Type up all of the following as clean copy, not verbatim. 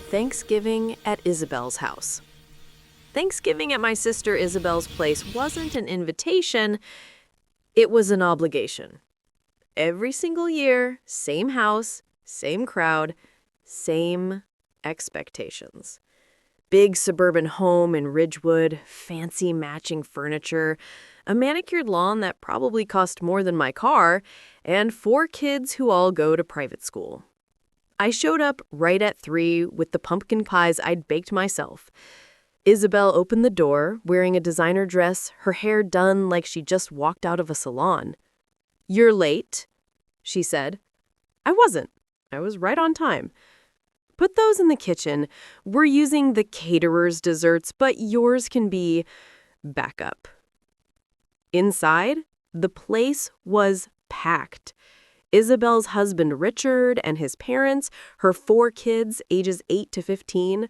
Thanksgiving at Isabel's house. Thanksgiving at my sister Isabel's place wasn't an invitation, it was an obligation. Every single year, same house, same crowd, same expectations. Big suburban home in Ridgewood, fancy matching furniture, a manicured lawn that probably cost more than my car, and 4 kids who all go to private school. I showed up right at 3 with the pumpkin pies I'd baked myself. Isabel opened the door, wearing a designer dress, her hair done like she just walked out of a salon. "You're late," she said. I wasn't. I was right on time. "Put those in the kitchen. We're using the caterer's desserts, but yours can be backup." Inside, the place was packed. Isabel's husband Richard and his parents, her 4 kids ages 8 to 15,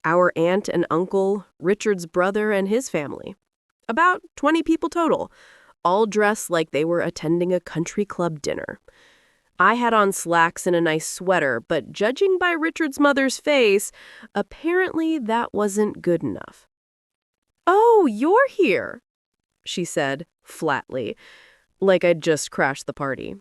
our aunt and uncle, Richard's brother and his family. About 20 people total, all dressed like they were attending a country club dinner. I had on slacks and a nice sweater, but judging by Richard's mother's face, apparently that wasn't good enough. "Oh, you're here," she said, flatly, like I'd just crashed the party.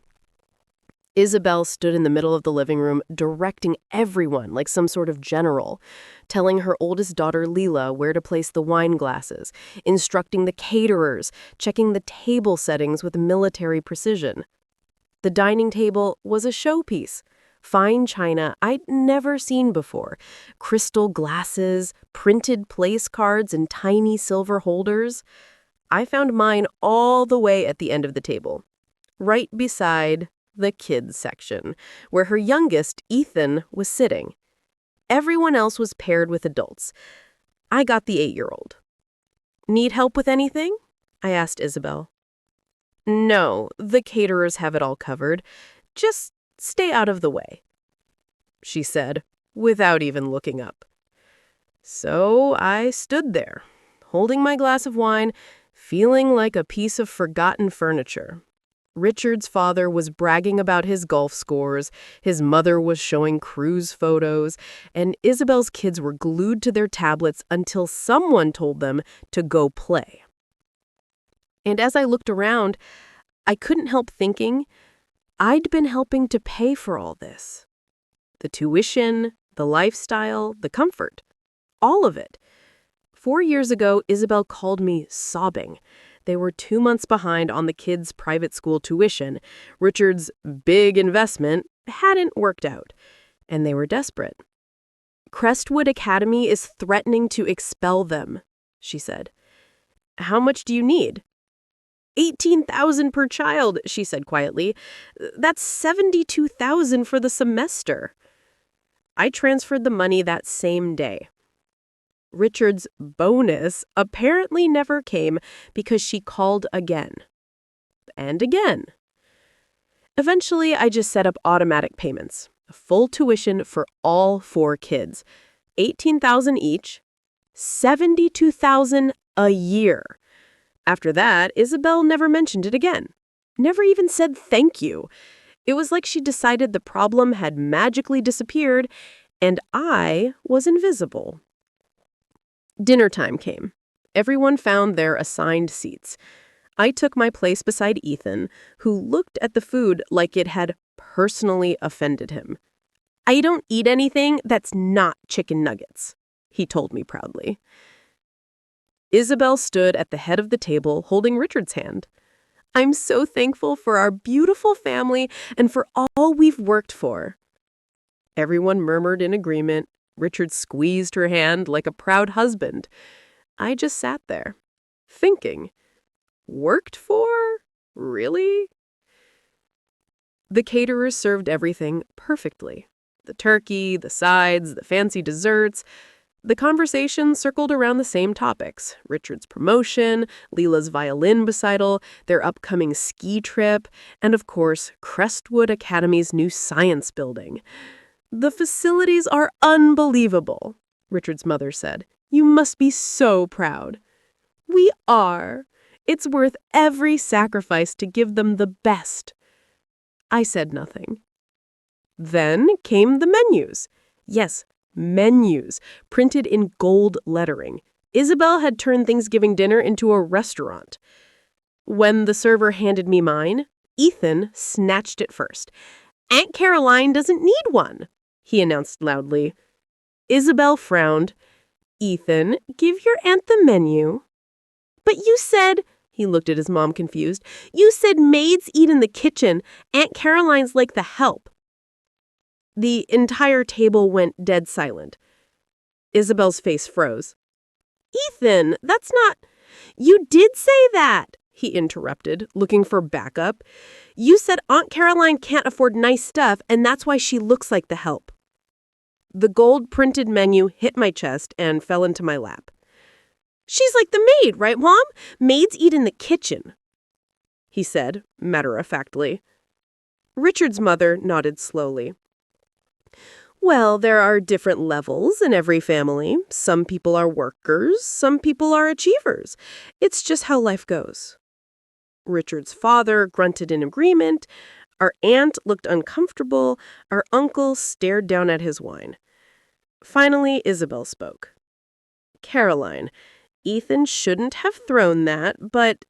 Isabel stood in the middle of the living room, directing everyone like some sort of general, telling her oldest daughter Leela where to place the wine glasses, instructing the caterers, checking the table settings with military precision. The dining table was a showpiece. Fine china I'd never seen before, crystal glasses, printed place cards in tiny silver holders. I found mine all the way at the end of the table, right beside the kids section, where her youngest, Ethan, was sitting. Everyone else was paired with adults. I got the 8-year-old. "Need help with anything?" I asked Isabel. "No, the caterers have it all covered. Just stay out of the way," she said, without even looking up. So I stood there, holding my glass of wine, feeling like a piece of forgotten furniture. Richard's father was bragging about his golf scores, his mother was showing cruise photos, and Isabel's kids were glued to their tablets until someone told them to go play. And as I looked around, I couldn't help thinking I'd been helping to pay for all this. The tuition, the lifestyle, the comfort, all of it. 4 years ago, Isabel called me sobbing. They were 2 months behind on the kids' private school tuition. Richard's big investment hadn't worked out, and they were desperate. "Crestwood Academy is threatening to expel them," she said. "How much do you need?" $18,000 per child, she said quietly. "That's $72,000 for the semester." I transferred the money that same day. Richard's bonus apparently never came because she called again. And again. Eventually, I just set up automatic payments. Full tuition for all 4 kids. $18,000 each. $72,000 a year. After that, Isabel never mentioned it again. Never even said thank you. It was like she decided the problem had magically disappeared, and I was invisible. Dinner time came. Everyone found their assigned seats. I took my place beside Ethan, who looked at the food like it had personally offended him. "I don't eat anything that's not chicken nuggets," he told me proudly. Isabel stood at the head of the table holding Richard's hand. "I'm so thankful for our beautiful family and for all we've worked for." Everyone murmured in agreement. Richard squeezed her hand like a proud husband. I just sat there, thinking, worked for? Really? The caterers served everything perfectly. The turkey, the sides, the fancy desserts. The conversation circled around the same topics: Richard's promotion, Leela's violin recital, their upcoming ski trip, and of course, Crestwood Academy's new science building. "The facilities are unbelievable," Richard's mother said. "You must be so proud." "We are. It's worth every sacrifice to give them the best." I said nothing. Then came the menus. Yes, Menus, printed in gold lettering. Isabel had turned Thanksgiving dinner into a restaurant. When the server handed me mine, Ethan snatched it first. "Aunt Caroline doesn't need one," he announced loudly. Isabel frowned. "Ethan, give your aunt the menu." "But you said," he looked at his mom confused, "you said maids eat in the kitchen. Aunt Caroline's like the help." The entire table went dead silent. Isabel's face froze. "Ethan, that's not—" "You did say that," he interrupted, looking for backup. "You said Aunt Caroline can't afford nice stuff, and that's why she looks like the help." The gold-printed menu hit my chest and fell into my lap. "She's like the maid, right, Mom? Maids eat in the kitchen," he said, matter-of-factly. Richard's mother nodded slowly. "Well, there are different levels in every family. Some people are workers, some people are achievers. It's just how life goes." Richard's father grunted in agreement. Our aunt looked uncomfortable. Our uncle stared down at his wine. Finally, Isabel spoke. "Caroline, Ethan shouldn't have thrown that, but,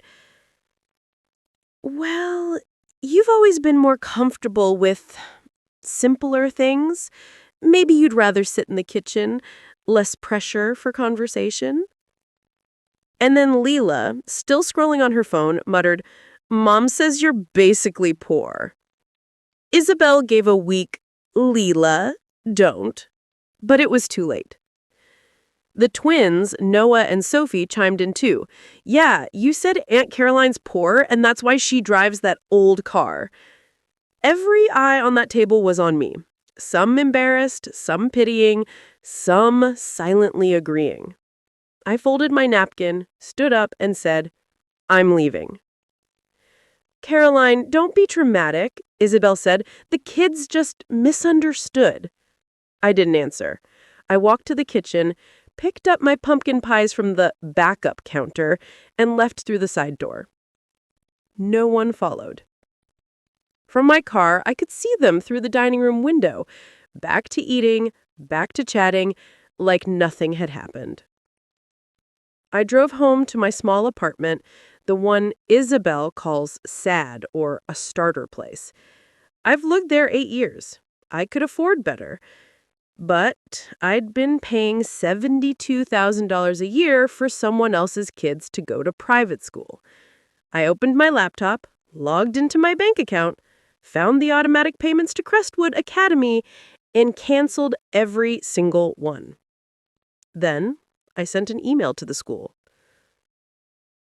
well, you've always been more comfortable with simpler things. Maybe you'd rather sit in the kitchen, less pressure for conversation." And then Leela, still scrolling on her phone, muttered, "Mom says you're basically poor." Isabel gave a weak, "Leela, don't." But it was too late. The twins, Noah and Sophie, chimed in too. "Yeah, you said Aunt Caroline's poor, and that's why she drives that old car." Every eye on that table was on me. Some embarrassed, some pitying, some silently agreeing. I folded my napkin, stood up, and said, "I'm leaving." "Caroline, don't be dramatic," Isabel said. "The kids just misunderstood." I didn't answer. I walked to the kitchen, picked up my pumpkin pies from the backup counter, and left through the side door. No one followed. From my car, I could see them through the dining room window, back to eating, back to chatting, like nothing had happened. I drove home to my small apartment, the one Isabel calls sad or a starter place. I've lived there 8 years. I could afford better. But I'd been paying $72,000 a year for someone else's kids to go to private school. I opened my laptop, logged into my bank account, found the automatic payments to Crestwood Academy, and canceled every single one. Then I sent an email to the school.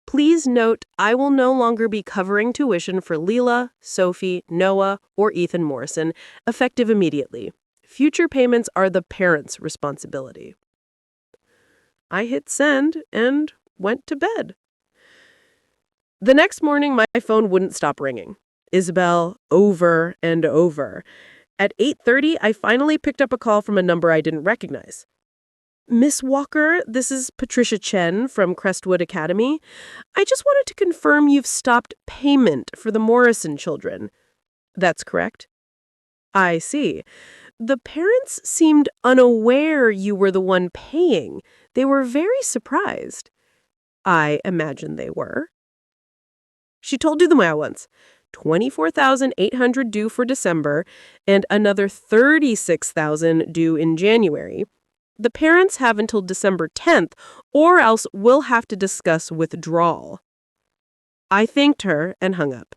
"Please note, I will no longer be covering tuition for Leela, Sophie, Noah, or Ethan Morrison, effective immediately. Future payments are the parents' responsibility." I hit send and went to bed. The next morning, my phone wouldn't stop ringing. Isabel, over and over. At 8:30, I finally picked up a call from a number I didn't recognize. "Miss Walker, this is Patricia Chen from Crestwood Academy. I just wanted to confirm you've stopped payment for the Morrison children." "That's correct." "I see. The parents seemed unaware you were the one paying. They were very surprised." "I imagine they were." "She told you the allowance. $24,800 due for December and another $36,000 due in January. The parents have until December 10th, or else we'll have to discuss withdrawal." I thanked her and hung up.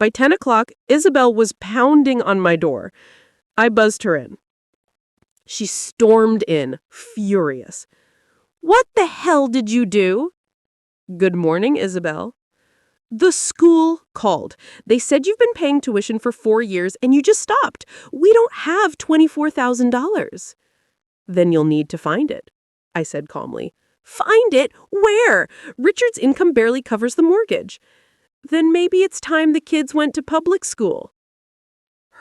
By 10 o'clock, Isabel was pounding on my door. I buzzed her in. She stormed in, furious. "What the hell did you do?" "Good morning, Isabel." "The school called. They said you've been paying tuition for 4 years and you just stopped. We don't have $24,000. "Then you'll need to find it," I said calmly. "Find it? Where? Richard's income barely covers the mortgage." "Then maybe it's time the kids went to public school."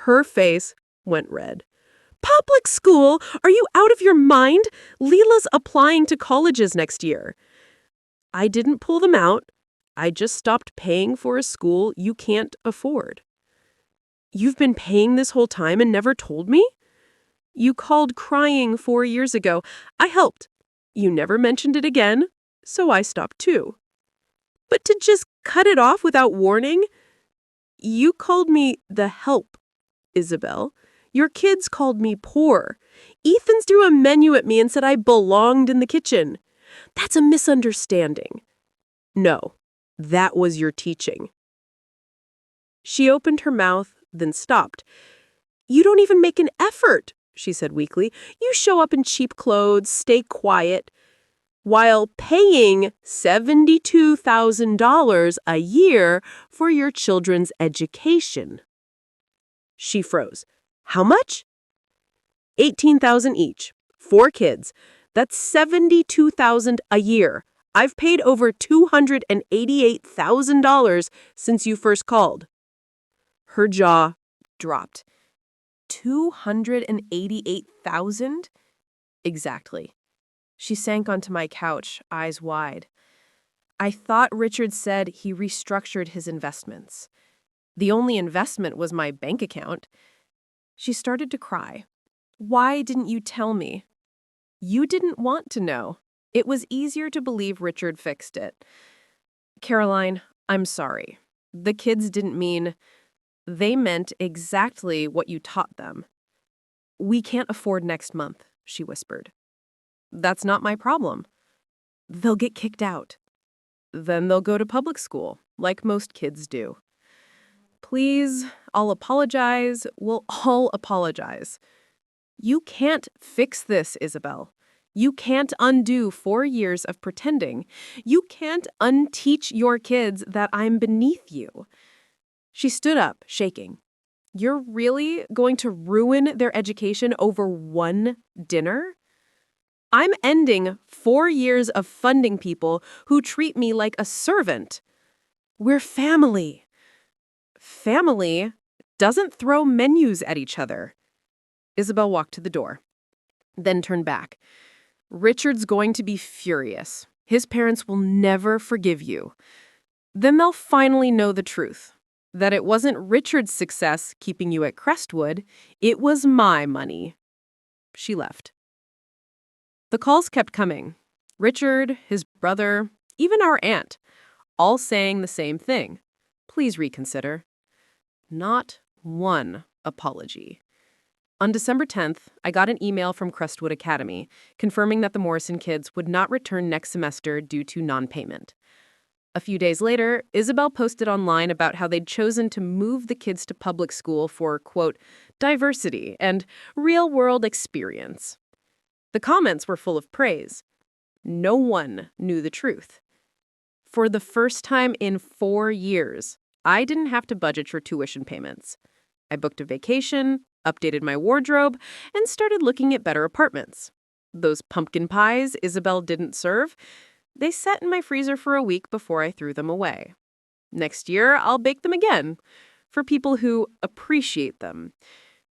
Her face went red. "Public school? Are you out of your mind? Leela's applying to colleges next year." "I didn't pull them out. I just stopped paying for a school you can't afford." "You've been paying this whole time and never told me?" You called crying 4 years ago. I helped. You never mentioned it again, so I stopped too. But to just cut it off without warning? You called me the help, Isabel. Your kids called me poor. Ethan threw a menu at me and said I belonged in the kitchen. That's a misunderstanding. No, that was your teaching. She opened her mouth, then stopped. You don't even make an effort, she said weakly. You show up in cheap clothes, stay quiet, while paying $72,000 a year for your children's education. She froze. How much? $18,000 each. 4 kids. That's $72,000 a year. I've paid over $288,000 since you first called. Her jaw dropped. $288,000? Exactly. She sank onto my couch, eyes wide. I thought Richard said he restructured his investments. The only investment was my bank account. She started to cry. Why didn't you tell me? You didn't want to know. It was easier to believe Richard fixed it. Caroline, I'm sorry. The kids didn't mean... They meant exactly what you taught them. We can't afford next month, she whispered. That's not my problem. They'll get kicked out. Then they'll go to public school, like most kids do. Please, I'll apologize. We'll all apologize. You can't fix this, Isabel. You can't undo 4 years of pretending. You can't unteach your kids that I'm beneath you. She stood up, shaking. You're really going to ruin their education over one dinner? I'm ending 4 years of funding people who treat me like a servant. We're family. Family doesn't throw menus at each other. Isabel walked to the door, then turned back. Richard's going to be furious. His parents will never forgive you. Then they'll finally know the truth. That it wasn't Richard's success keeping you at Crestwood, it was my money. She left. The calls kept coming. Richard, his brother, even our aunt, all saying the same thing. Please reconsider. Not one apology. On December 10th, I got an email from Crestwood Academy confirming that the Morrison kids would not return next semester due to non-payment. A few days later, Isabel posted online about how they'd chosen to move the kids to public school for, quote, diversity and real-world experience. The comments were full of praise. No one knew the truth. For the first time in 4 years, I didn't have to budget for tuition payments. I booked a vacation, updated my wardrobe, and started looking at better apartments. Those pumpkin pies Isabel didn't serve, they sat in my freezer for a week before I threw them away. Next year, I'll bake them again, for people who appreciate them.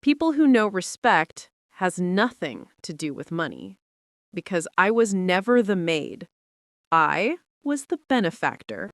People who know respect has nothing to do with money. Because I was never the maid. I was the benefactor.